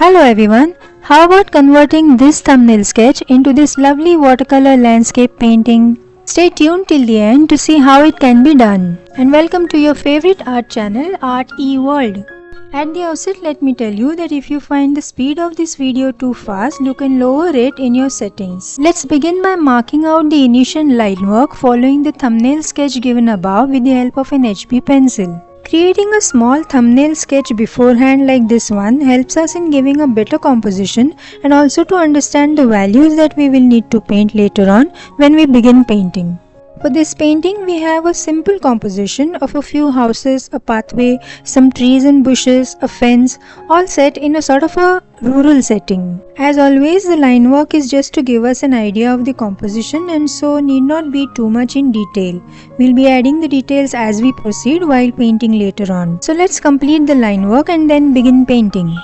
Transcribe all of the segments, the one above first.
Hello everyone, how about converting this thumbnail sketch into this lovely watercolor landscape painting? Stay tuned till the end to see how it can be done. And welcome to your favorite art channel, ArtEWorld. At the outset, let me tell you that if you find the speed of this video too fast, you can lower it in your settings. Let's begin by marking out the initial line work following the thumbnail sketch given above with the help of an HB pencil. Creating a small thumbnail sketch beforehand like this one helps us in giving a better composition and also to understand the values that we will need to paint later on when we begin painting. For this painting, we have a simple composition of a few houses, a pathway, some trees and bushes, a fence, all set in a sort of a rural setting. As always, the line work is just to give us an idea of the composition and so need not be too much in detail. We'll be adding the details as we proceed while painting later on. So let's complete the line work and then begin painting.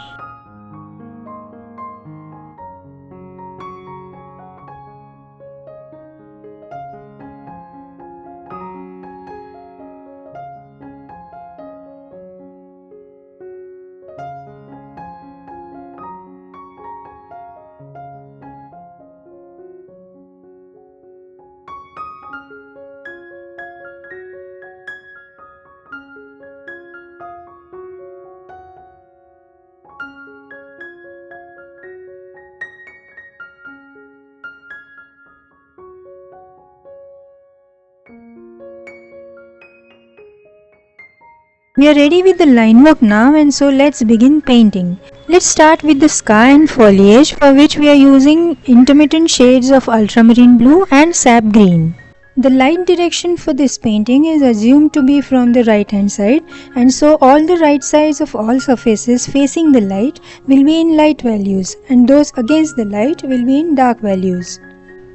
We are ready with the line work now and so let's begin painting. Let's start with the sky and foliage, for which we are using intermittent shades of ultramarine blue and sap green. The light direction for this painting is assumed to be from the right hand side, and so all the right sides of all surfaces facing the light will be in light values and those against the light will be in dark values.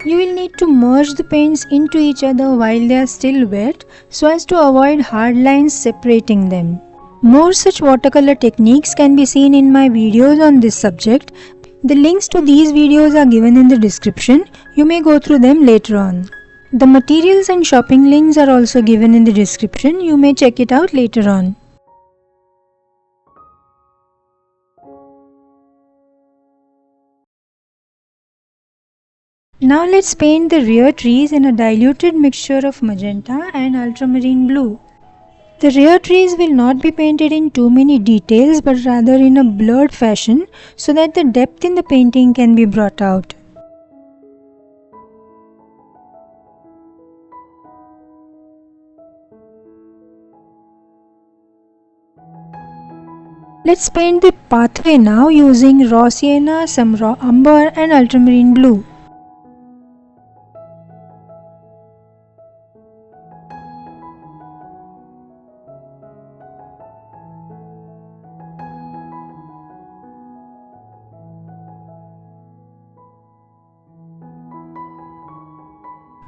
You will need to merge the paints into each other while they are still wet so as to avoid hard lines separating them. More such watercolor techniques can be seen in my videos on this subject. The links to these videos are given in the description. You may go through them later on. The materials and shopping links are also given in the description. You may check it out later on. Now let's paint the rear trees in a diluted mixture of magenta and ultramarine blue. The rear trees will not be painted in too many details but rather in a blurred fashion so that the depth in the painting can be brought out. Let's paint the pathway now using raw sienna, some raw umber and ultramarine blue.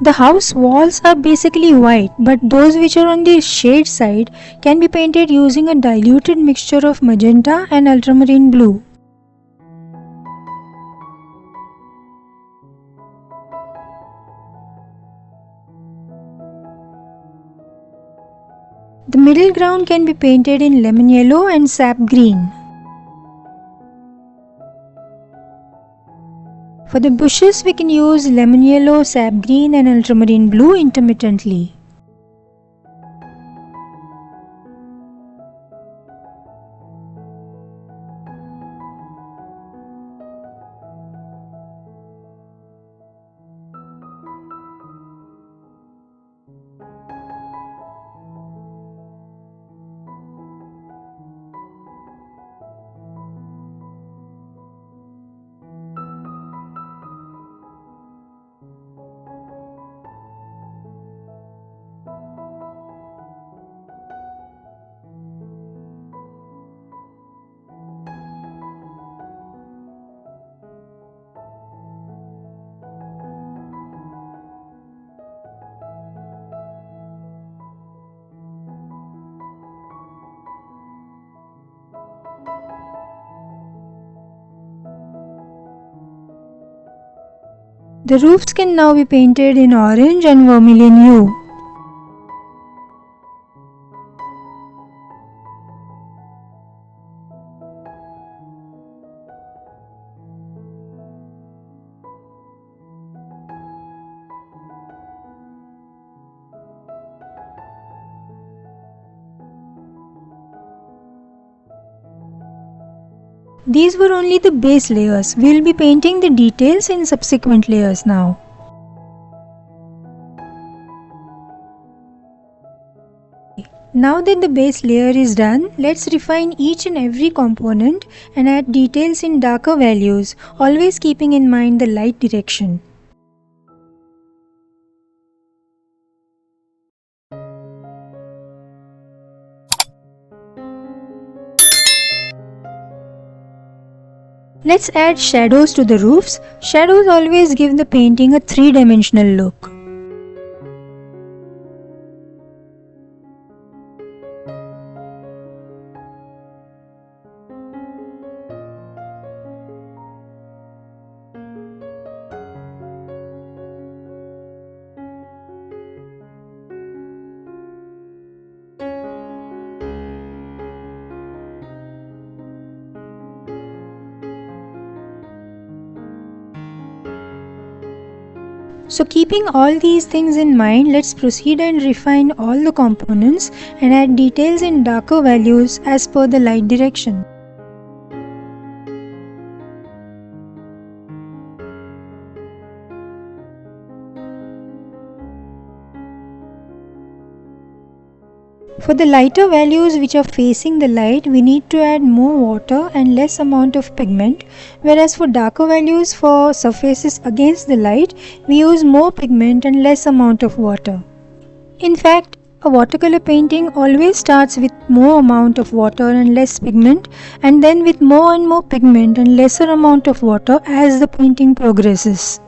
The house walls are basically white, but those which are on the shade side can be painted using a diluted mixture of magenta and ultramarine blue. The middle ground can be painted in lemon yellow and sap green. For the bushes, we can use lemon yellow, sap green and ultramarine blue intermittently. The roofs can now be painted in orange and vermilion hue. These were only the base layers. We will be painting the details in subsequent layers now. Now that the base layer is done, let's refine each and every component and add details in darker values, always keeping in mind the light direction. Let's add shadows to the roofs. Shadows always give the painting a three-dimensional look. So keeping all these things in mind, let's proceed and refine all the components and add details in darker values as per the light direction. For the lighter values which are facing the light, we need to add more water and less amount of pigment, whereas for darker values for surfaces against the light, we use more pigment and less amount of water. In fact, a watercolor painting always starts with more amount of water and less pigment, and then with more and more pigment and lesser amount of water as the painting progresses.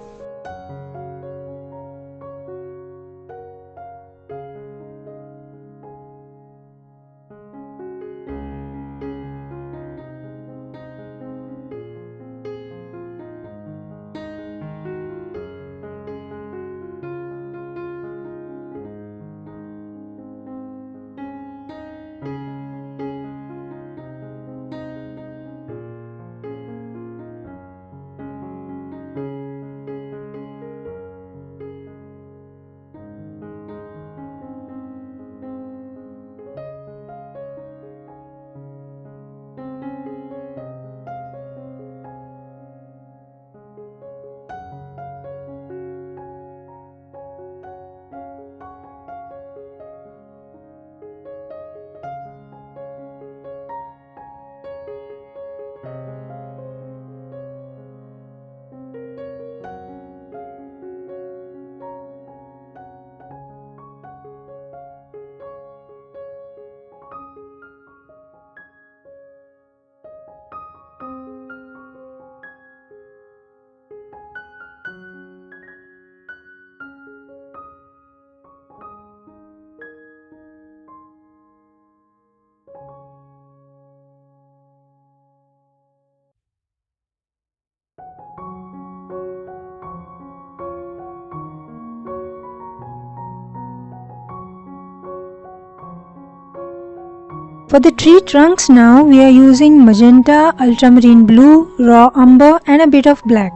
For the tree trunks now, we are using magenta, ultramarine blue, raw umber and a bit of black.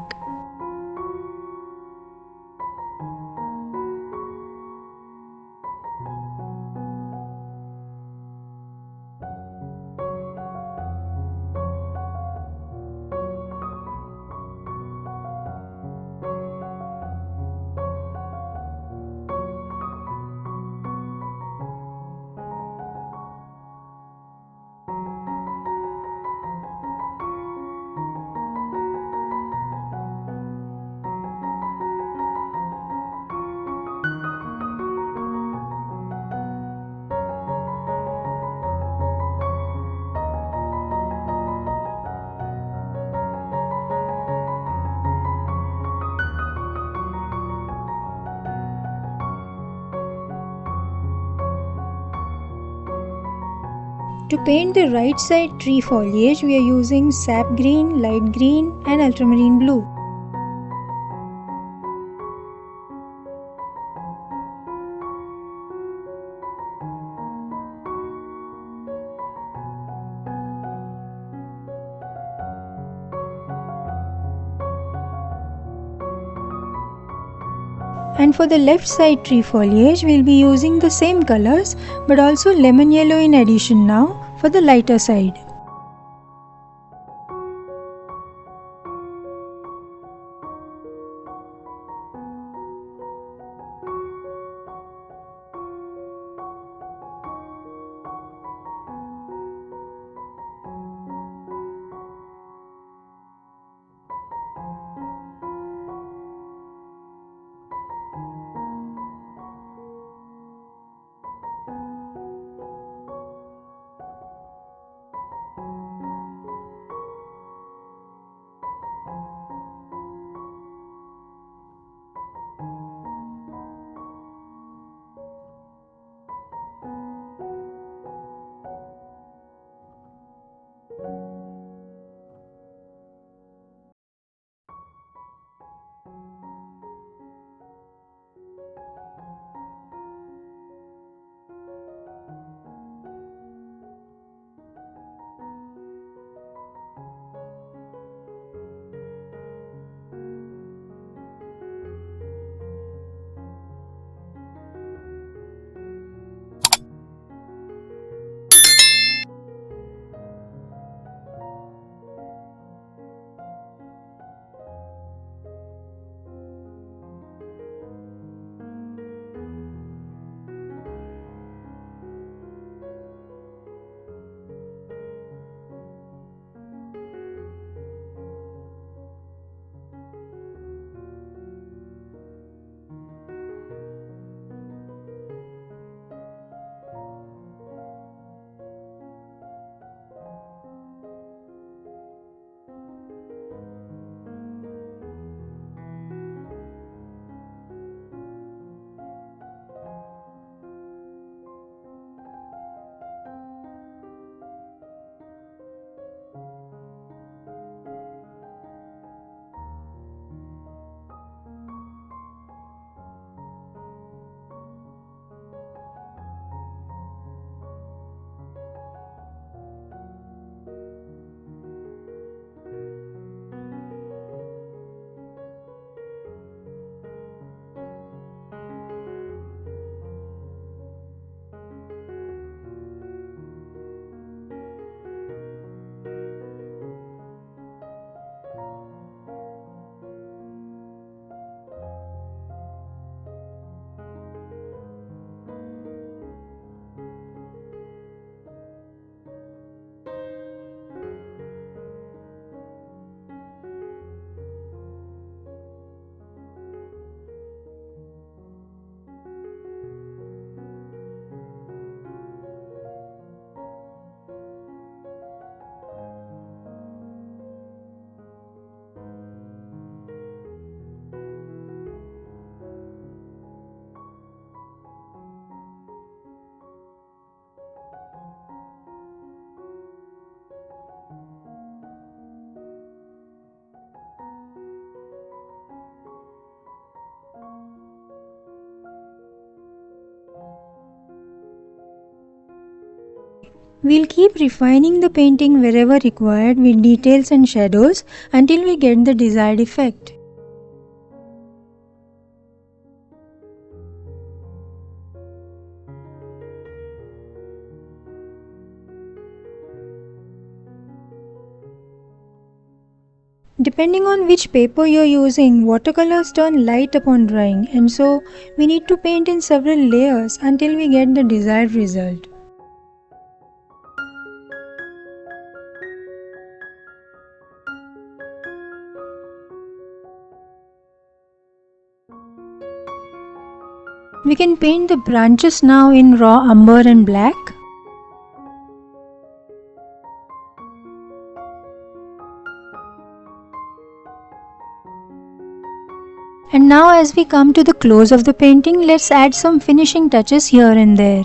To paint the right side tree foliage, we are using sap green, light green and ultramarine blue. And for the left side tree foliage, we will be using the same colors but also lemon yellow in addition now for the lighter side. We'll keep refining the painting wherever required with details and shadows until we get the desired effect. Depending on which paper you're using, watercolors turn light upon drying, and so we need to paint in several layers until we get the desired result. We can paint the branches now in raw umber and black. And now as we come to the close of the painting, let's add some finishing touches here and there.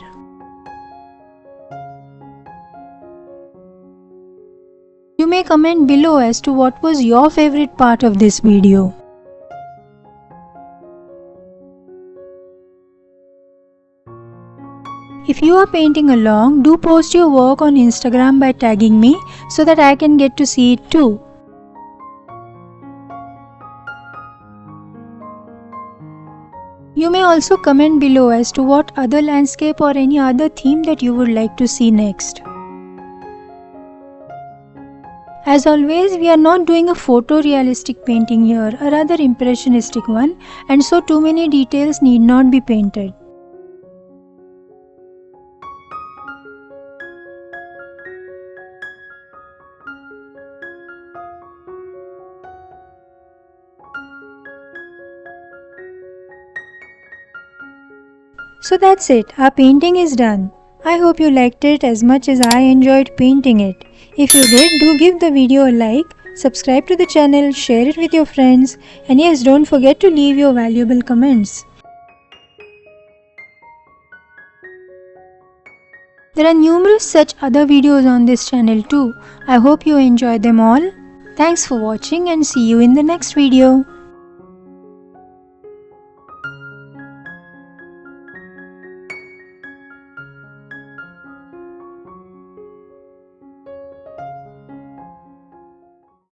You may comment below as to what was your favorite part of this video. If you are painting along, do post your work on Instagram by tagging me so that I can get to see it too. You may also comment below as to what other landscape or any other theme that you would like to see next. As always, we are not doing a photorealistic painting here, a rather impressionistic one, and so too many details need not be painted. So that's it, our painting is done. I hope you liked it as much as I enjoyed painting it. If you did, do give the video a like, subscribe to the channel, share it with your friends, and yes, don't forget to leave your valuable comments. There are numerous such other videos on this channel too. I hope you enjoy them all. Thanks for watching and see you in the next video.